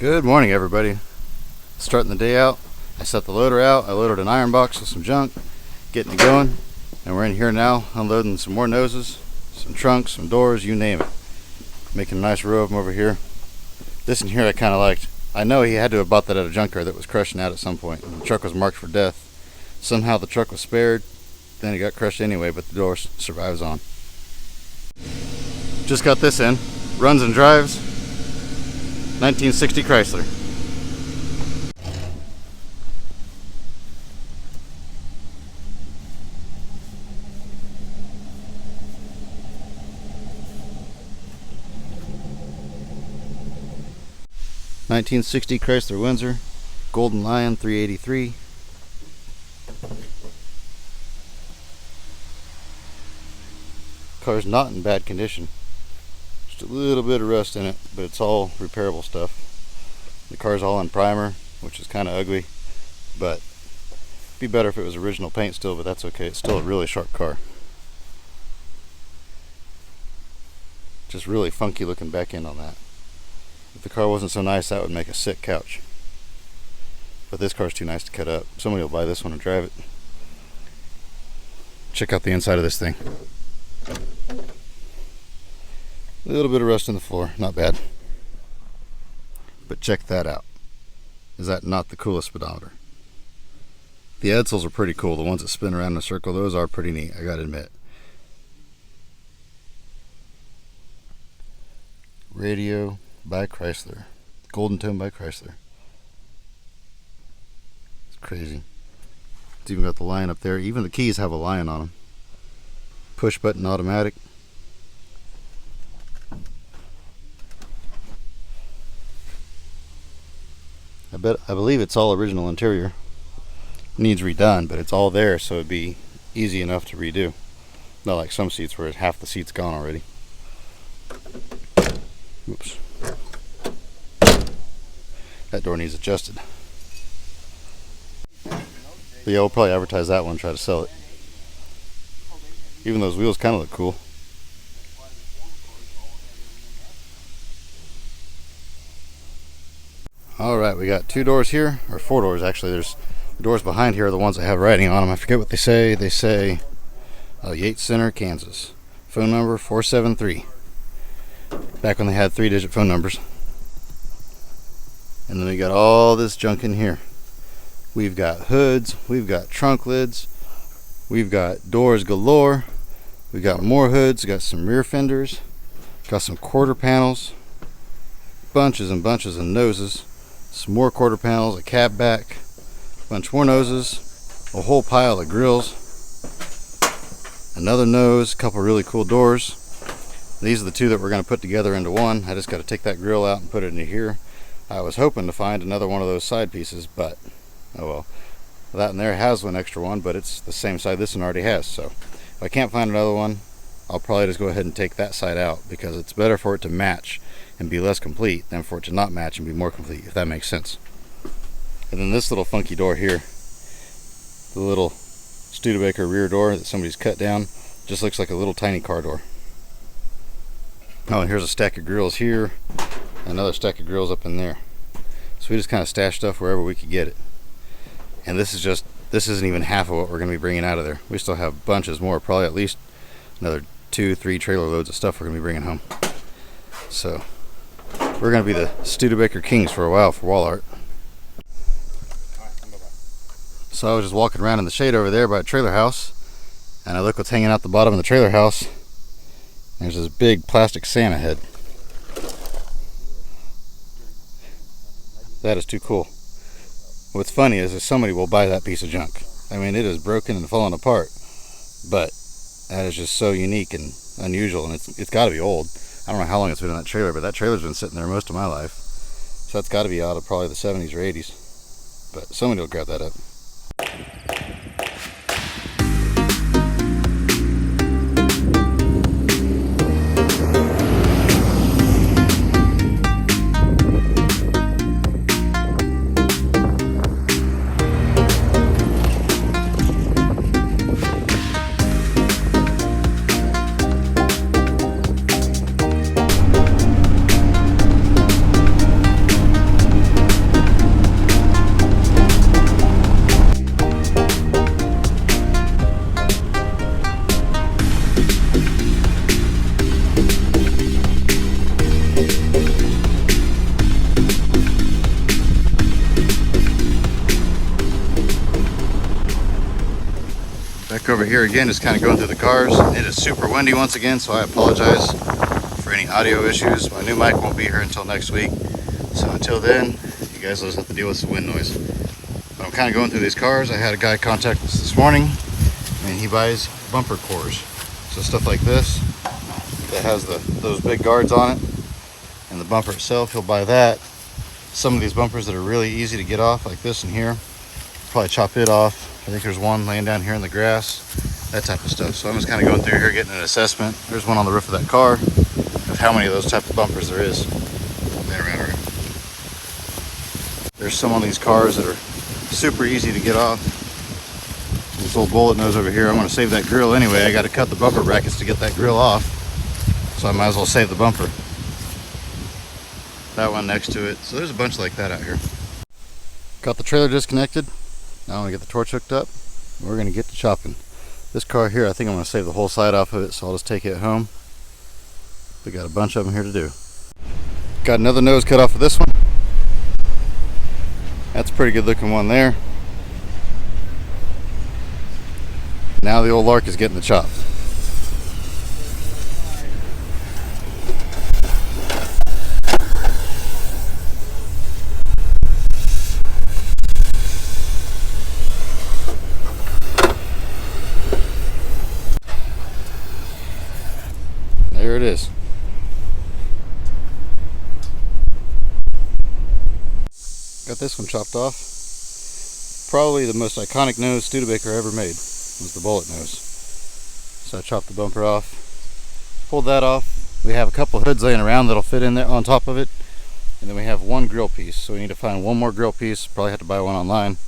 Good morning, everybody. Starting the day out. I set the loader out. I loaded an iron box with some junk, getting it going, and we're in here now unloading some more noses, some trunks, some doors, you name it. Making a nice row of them over here. This in here I kind of liked. I know he had to have bought that at a junkyard that was crushing out at some point, and the truck was marked for death. Somehow the truck was spared, then it got crushed anyway, but the door survives on. Just got this in. Runs and drives. 1960 Chrysler. '60 Chrysler Windsor, Golden Lion 383. Car's not in bad condition. Just a little bit of rust in it, but it's all repairable stuff. The car's all on primer, which is kind of ugly, but it'd be better if it was original paint still, but that's okay. It's still a really sharp car. Just really funky looking back end on that. If the car wasn't so nice, that would make a sick couch. But this car's too nice to cut up. Somebody will buy this one and drive it. Check out the inside of this thing. A little bit of rust in the floor, not bad. But check that out. Is that not the coolest speedometer? The Edsels are pretty cool. The ones that spin around in a circle, those are pretty neat, I gotta admit. Radio by Chrysler. Golden tone by Chrysler. It's crazy. It's even got the lion up there. Even the keys have a lion on them. Push button automatic. I believe it's all original interior. Needs redone, but it's all there, so it'd be easy enough to redo. Not like some seats where half the seat's gone already. Oops. That door needs adjusted. But yeah, we'll probably advertise that one and try to sell it. Even those wheels kind of look cool. Alright, we got 2 doors here, or 4 doors actually. There's doors behind here are the ones that have writing on them. I forget what they say. They say Yates Center, Kansas. Phone number 473. Back when they had 3-digit phone numbers. And then we got all this junk in here. We've got hoods, we've got trunk lids, we've got doors galore, we've got more hoods, got some rear fenders, got some quarter panels, bunches and bunches of noses, some more quarter panels, a cab back, a bunch more noses, a whole pile of grills, another nose, a couple really cool doors. These are the 2 that we're going to put together into one. I just got to take that grill out and put it into here. I was hoping to find another one of those side pieces, but oh well. That in there has one extra one, but it's the same side this one already has. So if I can't find another one, I'll probably just go ahead and take that side out, because it's better for it to match and be less complete than for it to not match and be more complete, if that makes sense. And then this little funky door here, the little Studebaker rear door that somebody's cut down, just looks like a little tiny car door. Oh, and here's a stack of grills here, another stack of grills up in there. So we just kind of stashed stuff wherever we could get it. And this isn't even half of what we're going to be bringing out of there. We still have bunches more, probably at least another 2-3 trailer loads of stuff we're going to be bringing home. So we're going to be the Studebaker kings for a while for wall art. So I was just walking around in the shade over there by a trailer house, and I look what's hanging out the bottom of the trailer house. There's this big plastic Santa head. That is too cool. What's funny is somebody will buy that piece of junk. I mean, it is broken and falling apart, but that is just so unique and unusual, and it's got to be old. I don't know how long it's been in that trailer, but that trailer's been sitting there most of my life. So that's got to be out of probably the 70s or 80s. But somebody will grab that up. Back over here again, just kind of going through the cars. It is super windy once again, so I apologize for any audio issues. My new mic won't be here until next week. So until then, you guys will just have to deal with some wind noise. But I'm kind of going through these cars. I had a guy contact us this morning, and he buys bumper cores. So stuff like this, that has those big guards on it, and the bumper itself, he'll buy that. Some of these bumpers that are really easy to get off, like this in here, probably chop it off. I think there's one laying down here in the grass, that type of stuff. So I'm just kind of going through here getting an assessment. There's one on the roof of that car of how many of those type of bumpers there is. There. There's some on these cars that are super easy to get off. This old bullet nose over here, I'm going to save that grill anyway. I got to cut the bumper brackets to get that grill off, so I might as well save the bumper. That one next to it. So there's a bunch like that out here. Got the trailer disconnected. Now I'm going to get the torch hooked up. We're going to get to chopping. This car here, I think I'm going to save the whole side off of it, so I'll just take it home. We got a bunch of them here to do. Got another nose cut off of this one. That's a pretty good looking one there. Now the old Lark is getting the chop. There it is. Got this one chopped off. Probably the most iconic nose Studebaker ever made was the bullet nose. So I chopped the bumper off, pulled that off. We have a couple hoods laying around that'll fit in there on top of it. And then we have one grill piece. So we need to find one more grill piece. Probably have to buy one online.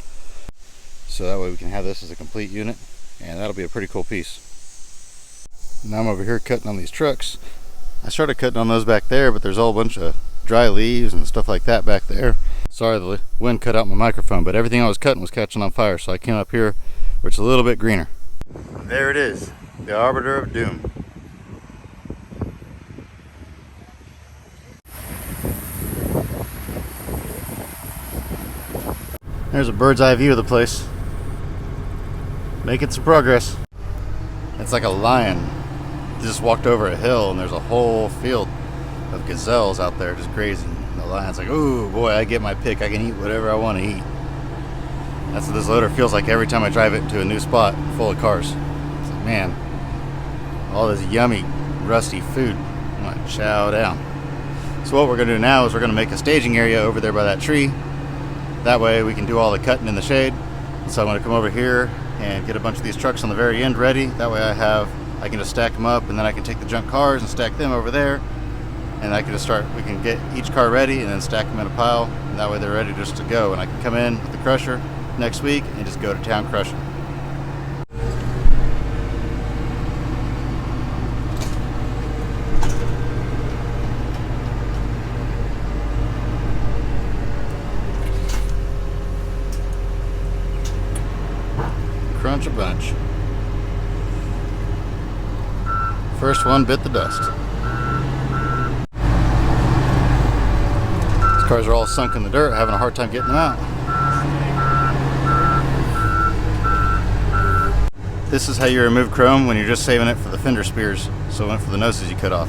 So that way we can have this as a complete unit. And that'll be a pretty cool piece. Now I'm over here cutting on these trucks. I started cutting on those back there, but there's a whole bunch of dry leaves and stuff like that back there. Sorry, the wind cut out my microphone, but everything I was cutting was catching on fire, so I came up here where it's a little bit greener. There it is, the Arbiter of Doom. There's a bird's eye view of the place. Making some progress. It's like a lion. Just walked over a hill and there's a whole field of gazelles out there just grazing. And the lion's like, "Ooh boy, I get my pick. I can eat whatever I want to eat." That's what this loader feels like every time I drive it into a new spot full of cars. It's like, man, all this yummy, rusty food. I'm gonna chow down. So what we're gonna do now is we're gonna make a staging area over there by that tree. That way we can do all the cutting in the shade. So I'm gonna come over here and get a bunch of these trucks on the very end ready. That way I can just stack them up, and then I can take the junk cars and stack them over there, and I can just we can get each car ready and then stack them in a pile, and that way they're ready just to go, and I can come in with the crusher next week and just go to town crushing. Crunch a bunch. First one bit the dust. These cars are all sunk in the dirt, having a hard time getting them out. This is how you remove chrome when you're just saving it for the fender spears, so for the noses you cut off.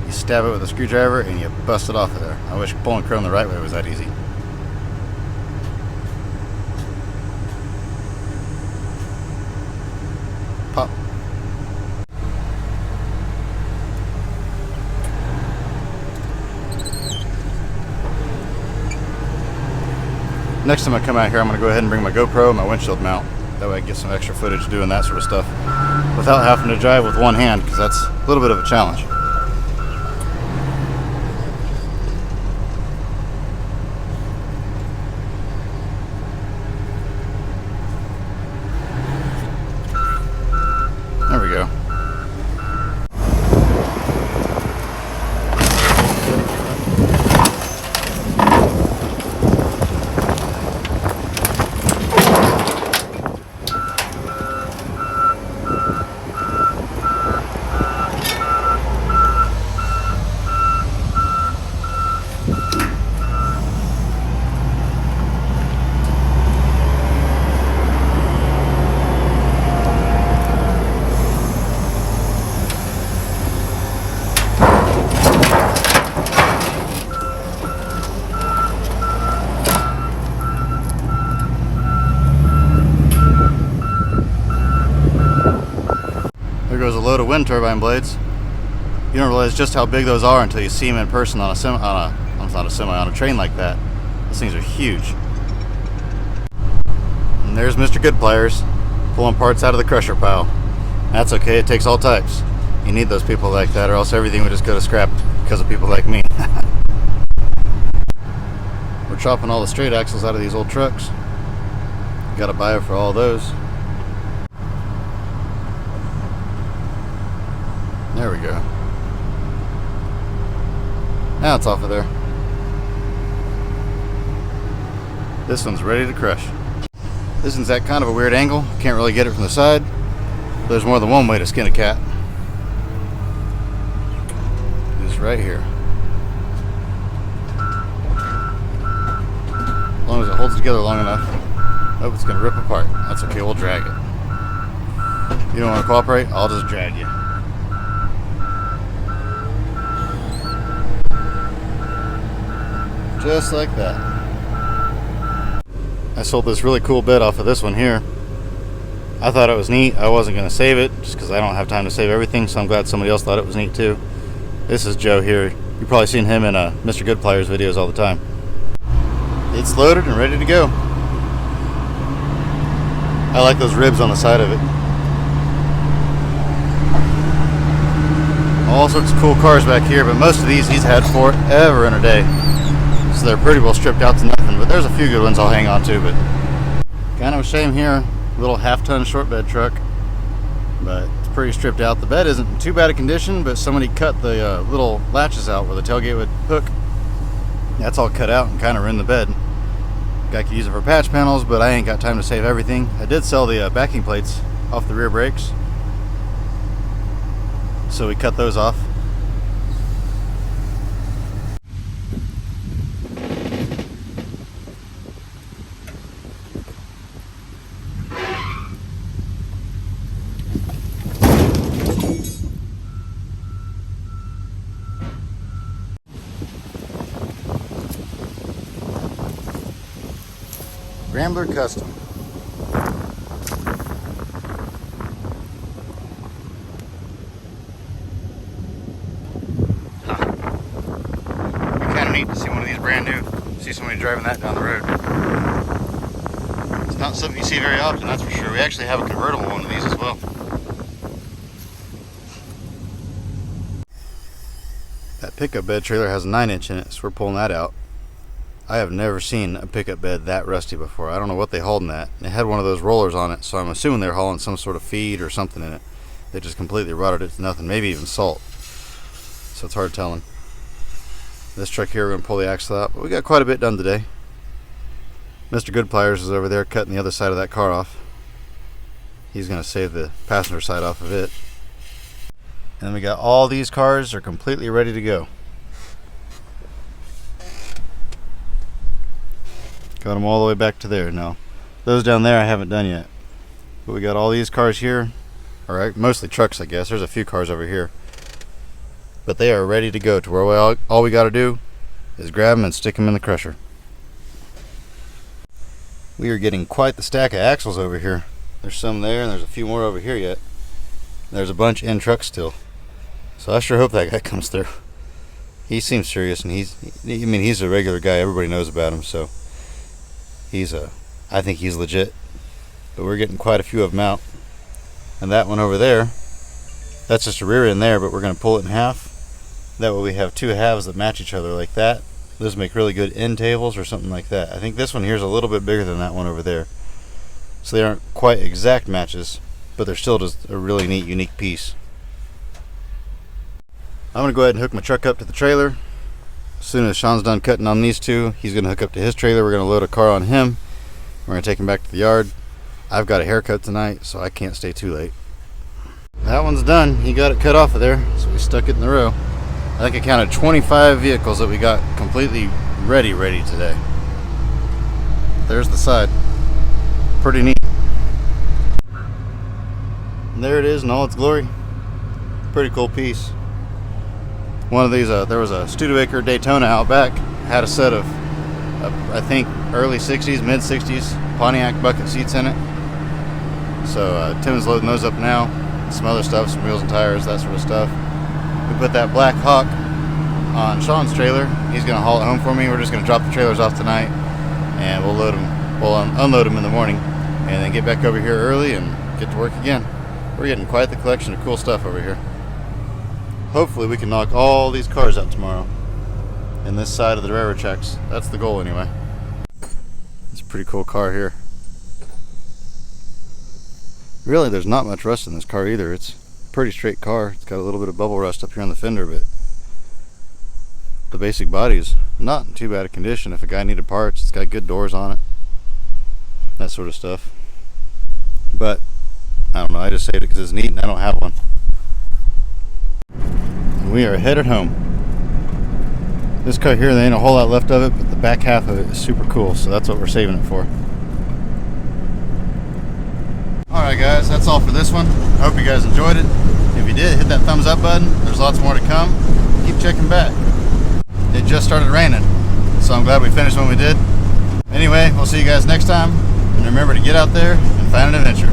You stab it with a screwdriver and you bust it off of there. I wish pulling chrome the right way was that easy. Pop. Next time I come out here, I'm going to go ahead and bring my GoPro and my windshield mount. That way I get some extra footage doing that sort of stuff without having to drive with one hand, because that's a little bit of a challenge. There we go. wind turbine blades. You don't realize just how big those are until you see them in person on a train like that. Those things are huge. And there's Mr. Good Pliers pulling parts out of the crusher pile. That's okay, it takes all types. You need those people like that, or else everything would just go to scrap because of people like me. We're chopping all the straight axles out of these old trucks. Got a buyer for all those. There we go. Now it's off of there. This one's ready to crush. This one's at kind of a weird angle. Can't really get it from the side. There's more than one way to skin a cat. Just right here. As long as it holds together long enough. Oh, it's going to rip apart. That's okay, we'll drag it. You don't want to cooperate? I'll just drag you. Just like that. I sold this really cool bed off of this one here. I thought it was neat. I wasn't going to save it just because I don't have time to save everything, so I'm glad somebody else thought it was neat too. This is Joe here. You've probably seen him in Mr. Good Pliers videos all the time. It's loaded and ready to go. I like those ribs on the side of it. All sorts of cool cars back here, but most of these he's had forever and a day. So they're pretty well stripped out to nothing, but there's a few good ones I'll hang on to. But kind of a shame here, little half-ton short bed truck, but it's pretty stripped out. The bed isn't in too bad a condition, but somebody cut the little latches out where the tailgate would hook. That's all cut out and kind of ruined the bed. Guy could use it for patch panels, but I ain't got time to save everything. I did sell the backing plates off the rear brakes, so we cut those off. Rambler Custom. Kind of neat to see one of these brand new. See somebody driving that down the road. It's not something you see very often, that's for sure. We actually have a convertible one of these as well. That pickup bed trailer has a 9-inch in it, so we're pulling that out. I have never seen a pickup bed that rusty before. I don't know what they hauled in that. It had one of those rollers on it, so I'm assuming they're hauling some sort of feed or something in it. They just completely rotted it to nothing, maybe even salt. So it's hard telling. This truck here, we're going to pull the axle out, but we got quite a bit done today. Mr. Good Pliers is over there cutting the other side of that car off. He's going to save the passenger side off of it. And then we got all these cars are completely ready to go. Got them all the way back to there. Now, those down there I haven't done yet. But we got all these cars here. Alright, mostly trucks, I guess. There's a few cars over here. But they are ready to go to where all we got to do is grab them and stick them in the crusher. We are getting quite the stack of axles over here. There's some there, and there's a few more over here yet. There's a bunch in trucks still. So I sure hope that guy comes through. He seems serious, and he's a regular guy. Everybody knows about him, so I think he's legit. But we're getting quite a few of them out. And that one over there, that's just a rear end there, but we're going to pull it in half. That way we have two halves that match each other like that. Those make really good end tables or something like that. I think this one here is a little bit bigger than that one over there. So they aren't quite exact matches, but they're still just a really neat, unique piece. I'm going to go ahead and hook my truck up to the trailer. As soon as Sean's done cutting on these two, he's going to hook up to his trailer. We're going to load a car on him. We're going to take him back to the yard. I've got a haircut tonight, so I can't stay too late. That one's done. He got it cut off of there, so we stuck it in the row. I think I counted 25 vehicles that we got completely ready today. There's the side. Pretty neat. And there it is in all its glory. Pretty cool piece. One of these, there was a Studebaker Daytona out back. Had a set of, I think, early 60s, mid 60s Pontiac bucket seats in it. So Tim's loading those up now. some other stuff, some wheels and tires, that sort of stuff. We put that Black Hawk on Sean's trailer. He's gonna haul it home for me. We're just gonna drop the trailers off tonight, and we'll load them. We'll unload them in the morning, and then get back over here early and get to work again. We're getting quite the collection of cool stuff over here. Hopefully we can knock all these cars out tomorrow in this side of the railroad tracks. That's the goal anyway. It's a pretty cool car here. Really, there's not much rust in this car either. It's a pretty straight car. It's got a little bit of bubble rust up here on the fender, but the basic body is not in too bad a condition. If a guy needed parts, it's got good doors on it, that sort of stuff. But I don't know, I just saved it because it's neat and I don't have one. And we are headed home. This car here, there ain't a whole lot left of it, but the back half of it is super cool, so that's what we're saving it for. Alright guys, that's all for this one. I hope you guys enjoyed it. If you did, hit that thumbs up button. There's lots more to come. Keep checking back. It just started raining, so I'm glad we finished when we did. Anyway, we'll see you guys next time, and remember to get out there and find an adventure.